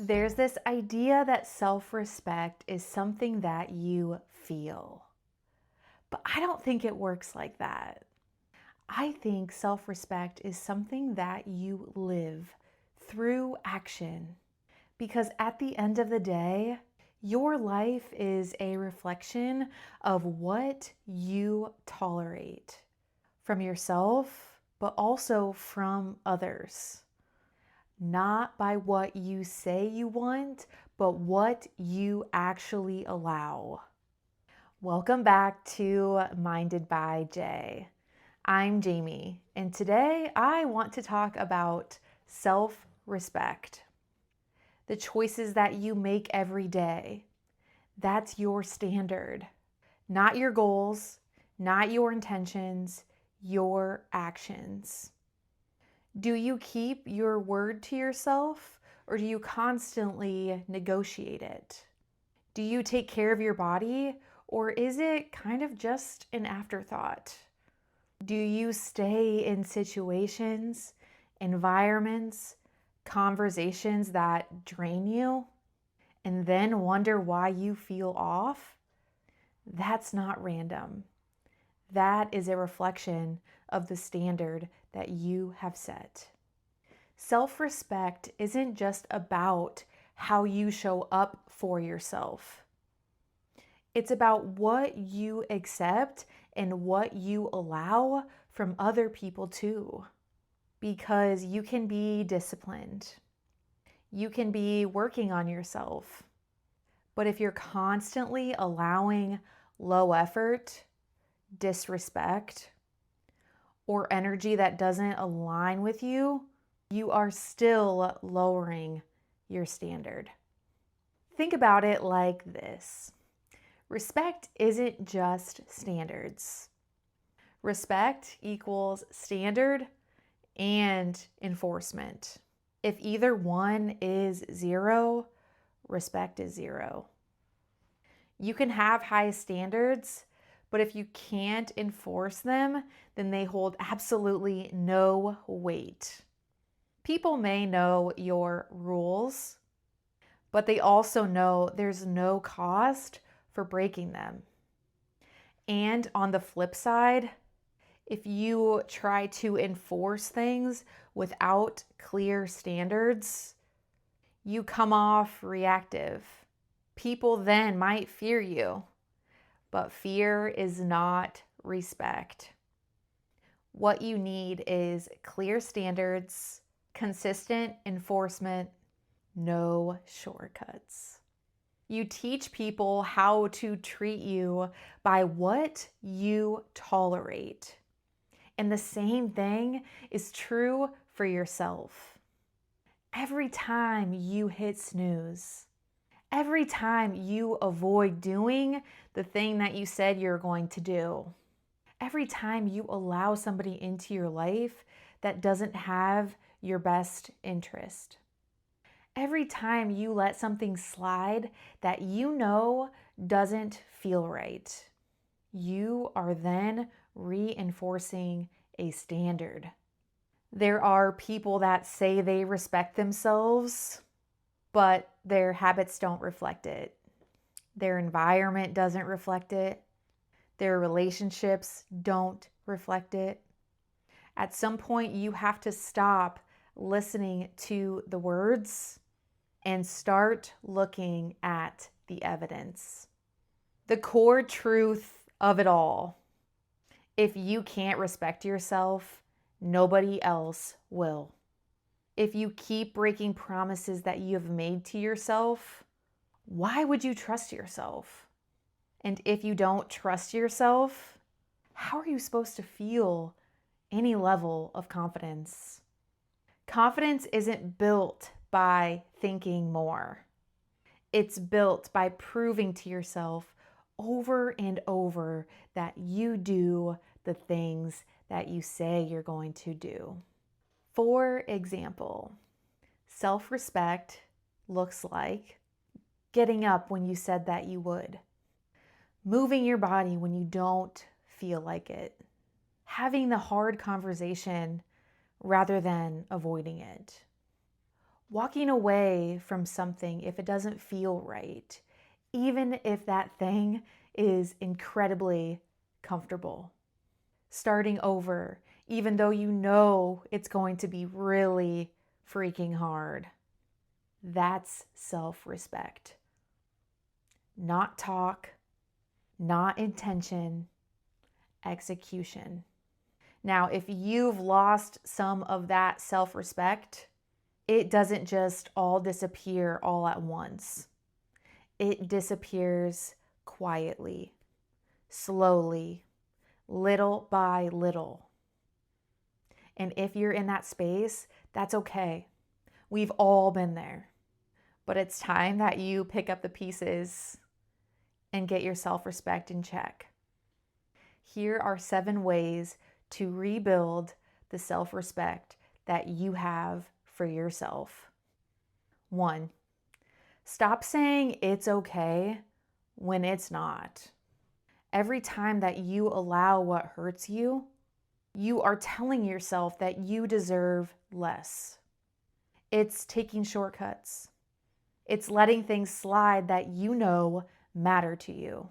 There's this idea that self-respect is something that you feel, but I don't think it works like that. I think self-respect is something that you live through action because at the end of the day, your life is a reflection of what you tolerate from yourself, but also from others. Not by what you say you want, but what you actually allow. Welcome back to Minded by Jay. I'm Jamie, and today I want to talk about self-respect. The choices that you make every day. That's your standard. Not your goals, not your intentions, your actions. Do you keep your word to yourself or do you constantly negotiate it? Do you take care of your body or is it kind of just an afterthought? Do you stay in situations, environments, conversations that drain you and then wonder why you feel off? That's not random. That is a reflection of the standard that you have set. Self-respect isn't just about how you show up for yourself. It's about what you accept and what you allow from other people too. Because you can be disciplined. You can be working on yourself. But if you're constantly allowing low effort, disrespect, or energy that doesn't align with you, you are still lowering your standard. Think about it like this. Respect isn't just standards. Respect equals standard and enforcement. If either one is zero, respect is zero. You can have high standards, but if you can't enforce them, then they hold absolutely no weight. People may know your rules, but they also know there's no cost for breaking them. And on the flip side, if you try to enforce things without clear standards, you come off reactive. People then might fear you. But fear is not respect. What you need is clear standards, consistent enforcement, no shortcuts. You teach people how to treat you by what you tolerate. And the same thing is true for yourself. Every time you hit snooze, every time you avoid doing the thing that you said you're going to do, every time you allow somebody into your life that doesn't have your best interest, every time you let something slide that you know doesn't feel right, you are then reinforcing a standard. There are people that say they respect themselves, but their habits don't reflect it. Their environment doesn't reflect it. Their relationships don't reflect it. At some point, you have to stop listening to the words and start looking at the evidence. The core truth of it all: if you can't respect yourself, nobody else will. If you keep breaking promises that you have made to yourself, why would you trust yourself? And if you don't trust yourself, how are you supposed to feel any level of confidence? Confidence isn't built by thinking more. It's built by proving to yourself over and over that you do the things that you say you're going to do. For example, self-respect looks like getting up when you said that you would, moving your body when you don't feel like it, having the hard conversation rather than avoiding it, Walking away from something if it doesn't feel right, even if that thing is incredibly comfortable. Starting over, even though you know it's going to be really freaking hard. That's self-respect. Not talk, not intention, execution. Now, if you've lost some of that self-respect, it doesn't just all disappear all at once. It disappears quietly, slowly, little by little. And if you're in that space, that's okay. We've all been there. But it's time that you pick up the pieces and get your self-respect in check. Here are 7 ways to rebuild the self-respect that you have for yourself. 1, stop saying it's okay when it's not. Every time that you allow what hurts you, you are telling yourself that you deserve less. It's taking shortcuts. It's letting things slide that you know matter to you.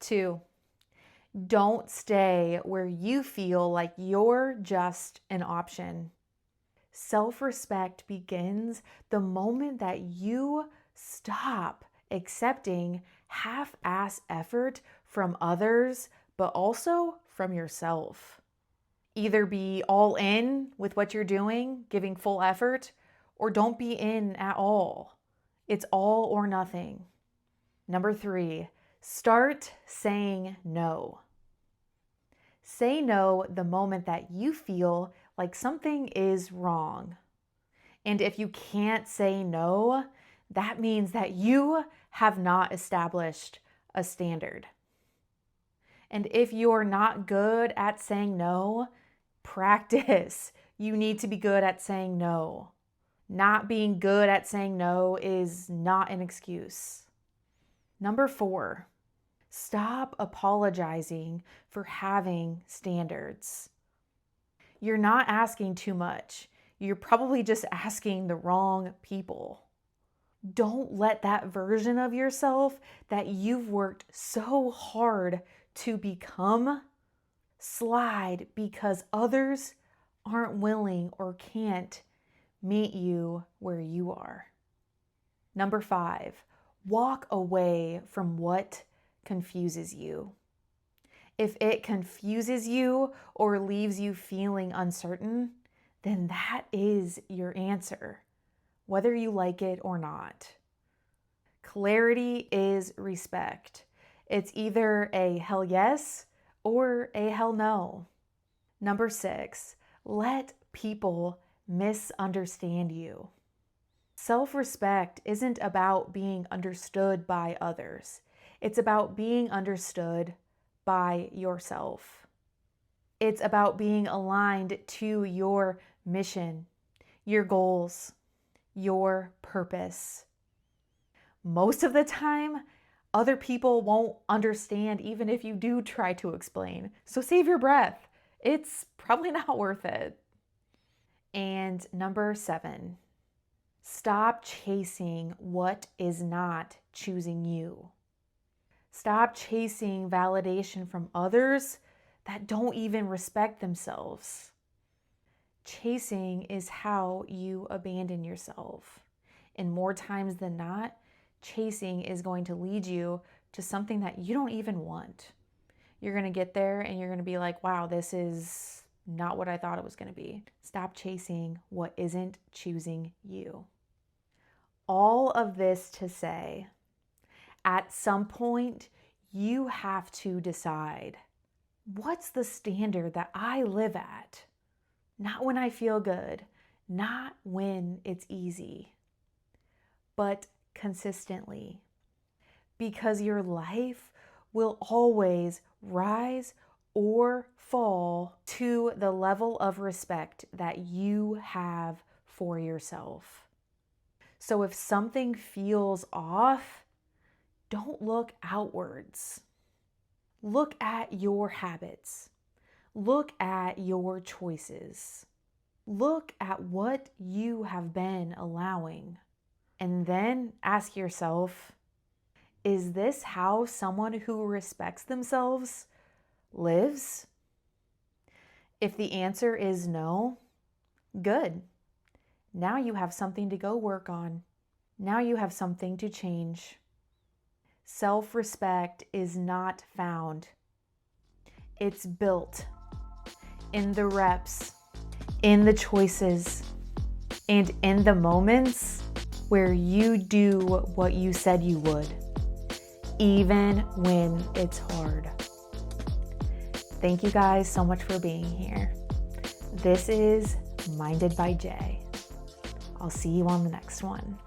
2, don't stay where you feel like you're just an option. Self-respect begins the moment that you stop accepting half-ass effort from others, but also from yourself. Either be all in with what you're doing, giving full effort, or don't be in at all. It's all or nothing. Number 3, start saying no. Say no the moment that you feel like something is wrong. And if you can't say no, that means that you have not established a standard. And if you're not good at saying no, practice. You need to be good at saying no. Not being good at saying no is not an excuse. Number 4, stop apologizing for having standards. You're not asking too much. You're probably just asking the wrong people. Don't let that version of yourself that you've worked so hard to become slide because others aren't willing or can't meet you where you are. Number 5, walk away from what confuses you. If it confuses you or leaves you feeling uncertain, then that is your answer, whether you like it or not. Clarity is respect. It's either a hell yes or a hell no. Number 6, let people misunderstand you. Self-respect isn't about being understood by others. It's about being understood by yourself. It's about being aligned to your mission, your goals, your purpose. Most of the time, other people won't understand even if you do try to explain. So save your breath. It's probably not worth it. And number 7, stop chasing what is not choosing you. Stop chasing validation from others that don't even respect themselves. Chasing is how you abandon yourself. And more times than not, chasing is going to lead you to something that you don't even want. You're going to get there and you're going to be like, wow, this is not what I thought it was going to be. Stop chasing what isn't choosing you. All of this to say, at some point, you have to decide, what's the standard that I live at? Not when I feel good, not when it's easy, but consistently. Because your life will always rise or fall to the level of respect that you have for yourself. So if something feels off, don't look outwards. Look at your habits. Look at your choices. Look at what you have been allowing, and then ask yourself, is this how someone who respects themselves lives? If the answer is no, good. Now you have something to go work on. Now you have something to change. Self-respect is not found. It's built in the reps, in the choices, and in the moments where you do what you said you would, even when it's hard. Thank you guys so much for being here. This is Minded by Jay. I'll see you on the next one.